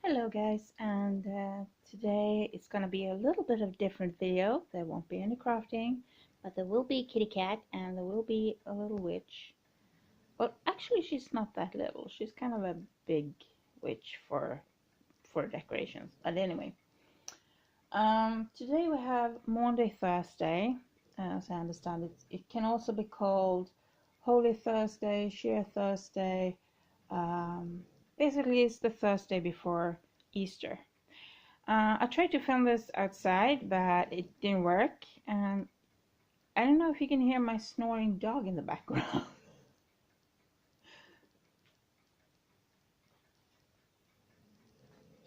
Hello guys, and today it's gonna be a little bit of different video. There won't be any crafting, but there will be a kitty cat and there will be a little witch. Well, actually she's not that little. She's kind of a big witch for decorations. But anyway, today we have Maundy Thursday. As I understand it, it can also be called Holy Thursday, Sheer Thursday. Basically, it's the Thursday before Easter. I tried to film this outside, but it didn't work. And I don't know if you can hear my snoring dog in the background.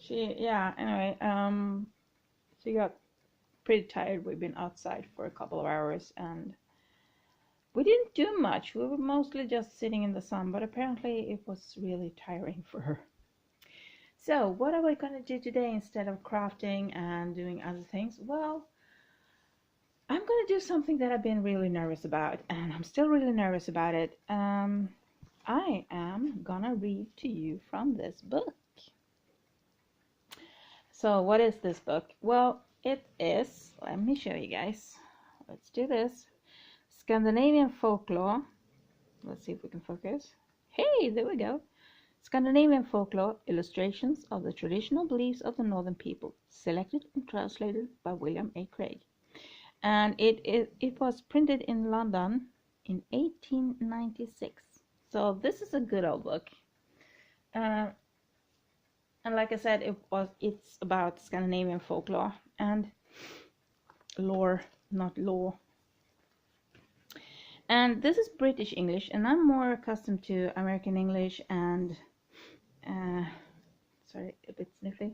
Anyway, she got pretty tired. We've been outside for a couple of hours and we didn't do much. We were mostly just sitting in the sun, but apparently it was really tiring for her. So what are we going to do today instead of crafting and doing other things? Well, I'm going to do something that I've been really nervous about, and I'm still really nervous about it. I am going to read to you from this book. So what is this book? Well, it is, let me show you guys. Let's do this. Scandinavian folklore. Let's see if we can focus. Hey, there we go. Scandinavian folklore, illustrations of the traditional beliefs of the northern people, selected and translated by William A. Craigie. And it was printed in London in 1896. So this is a good old book. And like I said, it's about Scandinavian folklore and lore, not law. And this is British English, and I'm more accustomed to American English and sorry, a bit sniffly.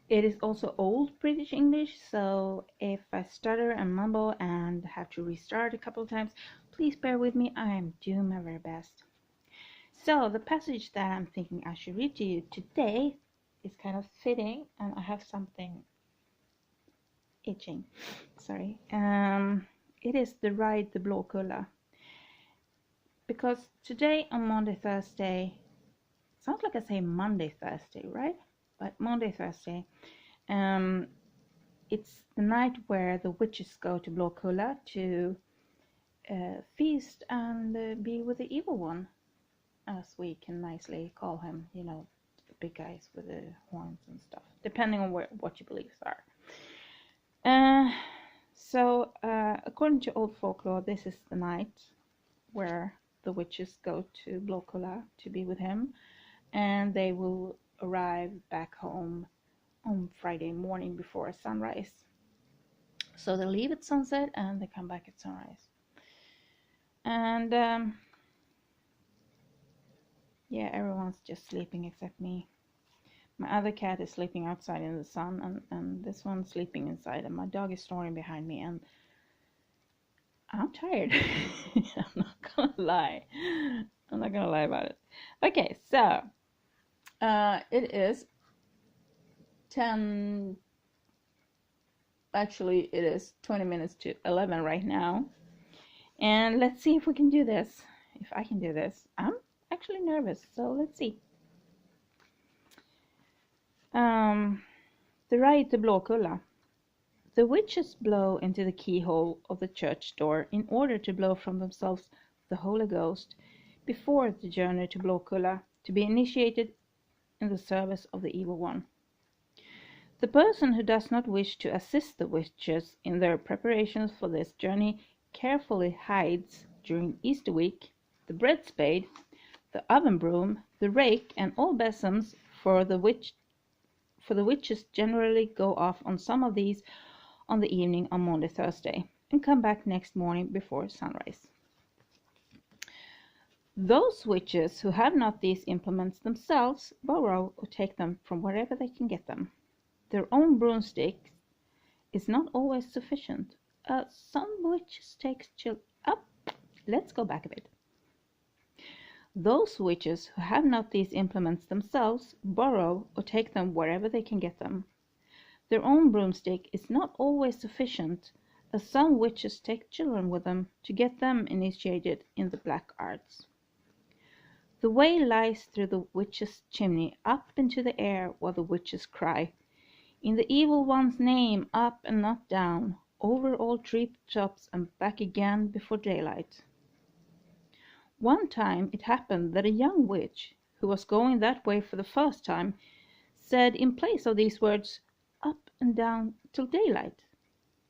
It is also old British English, so if I stutter and mumble and have to restart a couple of times, please bear with me. I am doing my very best. So the passage that I'm thinking I should read to you today is kind of fitting, and I have something itching. Sorry. It is the ride the Blåkulla. Because today on Maundy Thursday, sounds like I say Monday Thursday, right? But Maundy Thursday, it's the night where the witches go to Blåkulla to feast and be with the evil one, as we can nicely call him, you know, the big guys with the horns and stuff, depending on what your beliefs are. So according to old folklore, this is the night where the witches go to Blåkulla to be with him, and they will arrive back home on Friday morning before sunrise. So they leave at sunset and they come back at sunrise. And yeah, everyone's just sleeping except me. My other cat is sleeping outside in the sun, and this one's sleeping inside, and my dog is snoring behind me, and I'm tired. I'm not gonna lie. I'm not gonna lie about it. Okay, so it is 10. Actually, it is 20 minutes to 11 right now, and let's see if we can do this. If I can do this. I'm actually nervous, so let's see. The ride to Blåkulla. The witches blow into the keyhole of the church door in order to blow from themselves the Holy Ghost before the journey to Blåkulla to be initiated in the service of the evil one. The person who does not wish to assist the witches in their preparations for this journey carefully hides during Easter week the bread spade, the oven broom, the rake, and all besoms, for the witches generally go off on some of these on the evening on Maundy Thursday and come back next morning before sunrise. Those witches who have not these implements themselves borrow or take them from wherever they can get them. Their own broomstick is not always sufficient. Some witches take let's go back a bit. Those witches who have not these implements themselves borrow or take them wherever they can get them. Their own broomstick is not always sufficient, as some witches take children with them to get them initiated in the black arts. The way lies through the witch's chimney, up into the air, while the witches cry, "In the evil one's name, up and not down, over all tree tops and back again before daylight." One time it happened that a young witch, who was going that way for the first time, said in place of these words, "Up and down till daylight,"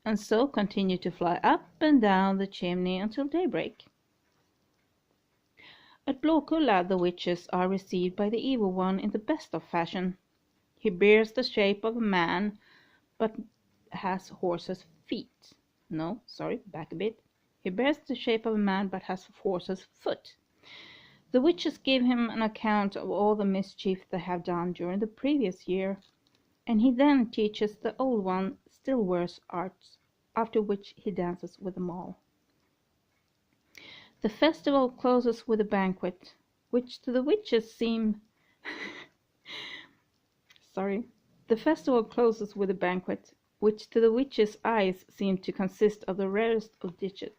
and so continued to fly up and down the chimney until daybreak. At Blåkulla the witches are received by the evil one in the best of fashion. He bears the shape of a man, but has horse's feet. No, sorry, back a bit. He bears the shape of a man, but has horse's foot. The witches give him an account of all the mischief they have done during the previous year, and he then teaches the old one still worse arts, after which he dances with them all. The festival closes with a banquet, which to the witches seem The festival closes with a banquet, which to the witches' eyes seemed to consist of the rarest of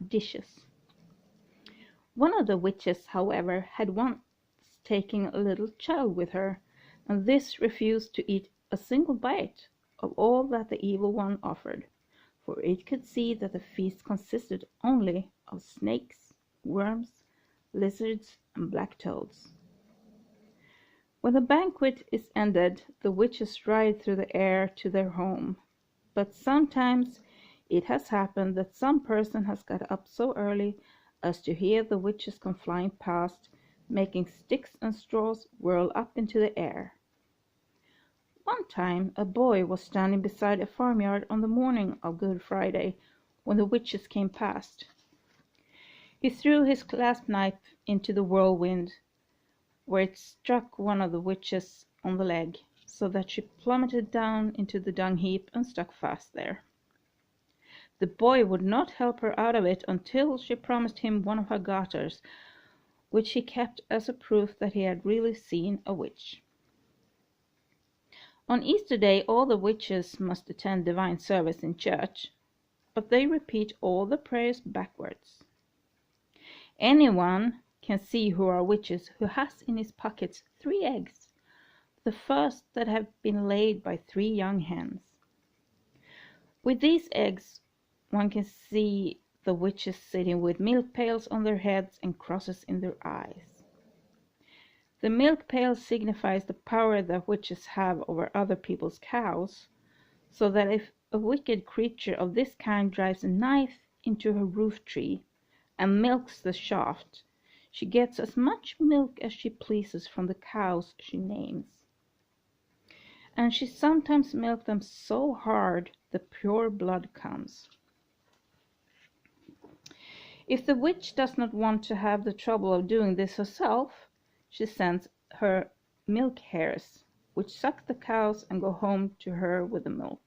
dishes. One of the witches, however, had once taken a little child with her, and this refused to eat a single bite of all that the evil one offered, for it could see that the feast consisted only of snakes, worms, lizards, and black toads. When the banquet is ended, the witches ride through the air to their home, but sometimes it has happened that some person has got up so early as to hear the witches come flying past, making sticks and straws whirl up into the air. One time a boy was standing beside a farmyard on the morning of Good Friday when the witches came past. He threw his clasp knife into the whirlwind, where it struck one of the witches on the leg, so that she plummeted down into the dung heap and stuck fast there. The boy would not help her out of it until she promised him one of her garters, which he kept as a proof that he had really seen a witch. On Easter Day all the witches must attend divine service in church, but they repeat all the prayers backwards. Anyone can see who are witches who has in his pockets 3 eggs, the first that have been laid by 3 young hens. With these eggs one can see the witches sitting with milk pails on their heads and crosses in their eyes. The milk pail signifies the power that witches have over other people's cows, so that if a wicked creature of this kind drives a knife into her roof tree and milks the shaft, she gets as much milk as she pleases from the cows she names. And she sometimes milks them so hard the pure blood comes. If the witch does not want to have the trouble of doing this herself, she sends her milk hares, which suck the cows and go home to her with the milk.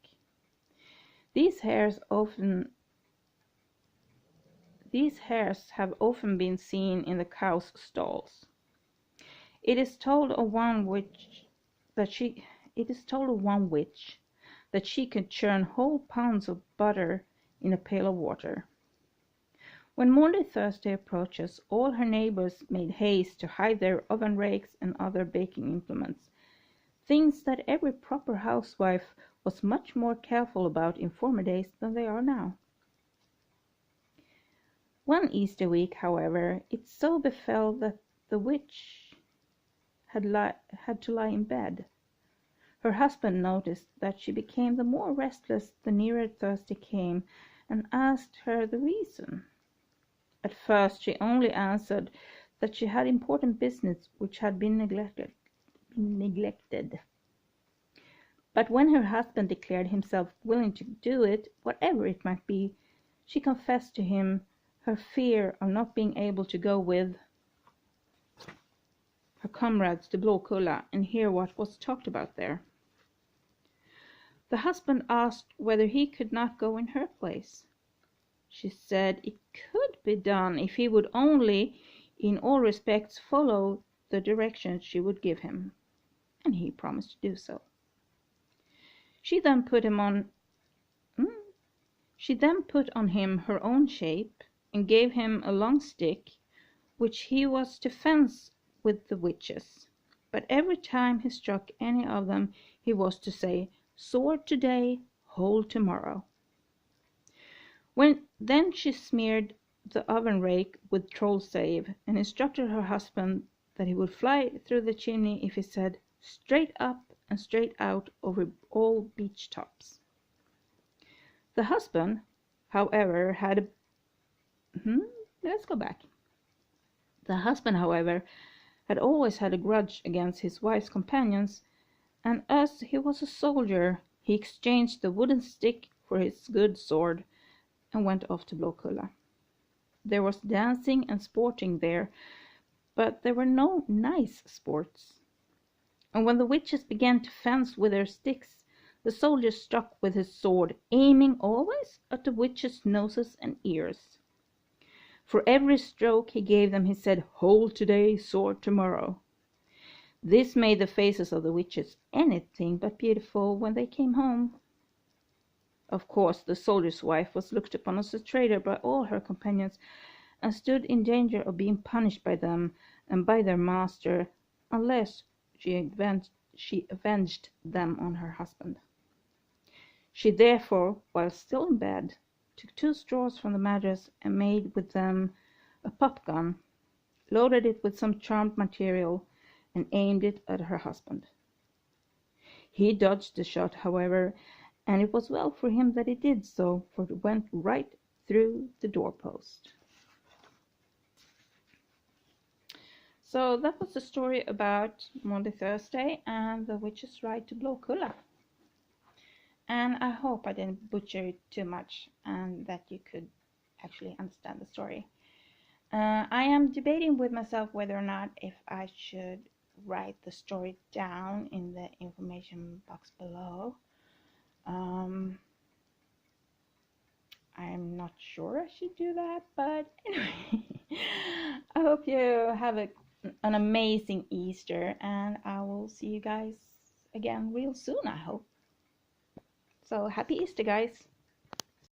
These hares have often been seen in the cows' stalls. It is told of one witch that she could churn whole pounds of butter in a pail of water. When Maundy Thursday approaches, all her neighbors made haste to hide their oven rakes and other baking implements, things that every proper housewife was much more careful about in former days than they are now. One Easter week, however, it so befell that the witch had to lie in bed. Her husband noticed that she became the more restless the nearer Thursday came, and asked her the reason. At first she only answered that she had important business which had been neglected. But when her husband declared himself willing to do it, whatever it might be, she confessed to him her fear of not being able to go with her comrades to Blåkulla and hear what was talked about there. The husband asked whether he could not go in her place. She said it could be done if he would only in all respects follow the directions she would give him, and he promised to do so. She then put on him her own shape and gave him a long stick, which he was to fence with the witches, but every time he struck any of them he was to say, "Sword today, hole tomorrow." Then she smeared the oven rake with troll save, and instructed her husband that he would fly through the chimney if he said, "Straight up and straight out over all beech tops." The husband, however, had let's go back. The husband, however, had always had a grudge against his wife's companions, and as he was a soldier, he exchanged the wooden stick for his good sword, and went off to Blåkulla. There was dancing and sporting there, but there were no nice sports. And when the witches began to fence with their sticks, the soldier struck with his sword, aiming always at the witches' noses and ears. For every stroke he gave them he said, "Hole today, sword tomorrow." This made the faces of the witches anything but beautiful when they came home. Of course, the soldier's wife was looked upon as a traitor by all her companions, and stood in danger of being punished by them and by their master, unless she avenged them on her husband. She therefore, while still in bed, took 2 straws from the mattress and made with them a pop gun, loaded it with some charmed material, and aimed it at her husband. He dodged the shot, however, and it was well for him that he did so, for it went right through the doorpost. So that was the story about Maundy Thursday and the witch's ride to Blåkulla. And I hope I didn't butcher it too much and that you could actually understand the story. I am debating with myself whether or not if I should write the story down in the information box below. I'm not sure I should do that, but anyway, I hope you have an amazing Easter, and I will see you guys again real soon, I hope. So happy Easter, guys.